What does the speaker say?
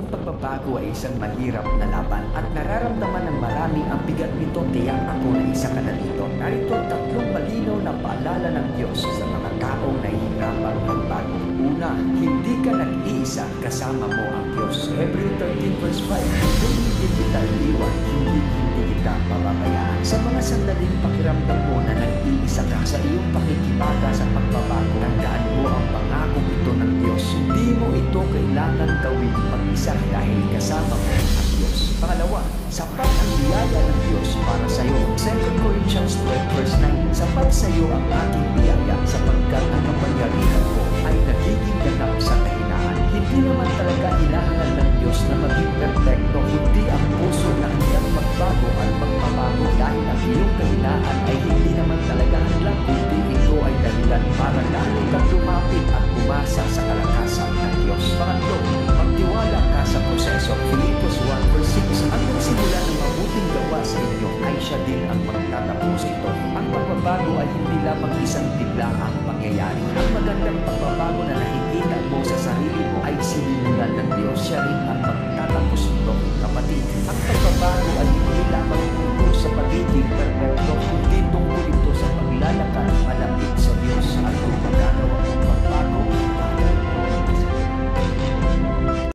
pagbabago ay isang mahirap na laban at nararamdaman ng marami ang bigat nito. Tiyak ako na isa ka na dito. Narito tatlong malinaw na paalala ng Diyos sa mga taong nahihirapang magbago. Una, hindi ka nag-iisa, kasama mo ang Diyos. Hebrew 13 verse 5. Kung hindi kita iwan, hindi kita pababayaan. Sa mga sandaling pakiramdam mo na nag-iisa ka sa iyong pakikibaga sa pagbabago, tandaan mo ang pangako ito ng Diyos. Hindi mo ito kailangan gawin mag-isa dahil kasama mo ang Diyos. Pangalawa, sapat ang biyaya ng Diyos para sa iyo. 2 Corinthians 12 verse 9. Sapat sa iyo ang aking biyaya sapagkat ang kapangyarihan ko ay nagiging ganap sa kahinaan. Hindi naman talaga hinahangal ng Diyos na maging perfecto, hindi ang puso na hanggang magbago at magpabago dahil ang iyong kahinaan ay hindi naman talaga hadlang, kundi ito ay dahilan para lalo kang lumapit at umasa sa kalakasan ng Diyos. Pangatlo, magtiwala ka sa proseso. Philippians 1 verse 6. Ang nagsimula ng mabuting gawa sa inyo ay siya din ang magtatapos ito. Ang pagbabago ay hindi lamang isang biglaang pangyayari. Ang magandang pagbabago na nakikita mo sa sarili mo ay sinimulan ng Diyos. Siya rin ang magtatapos ito. Kapatid, ang pagbabago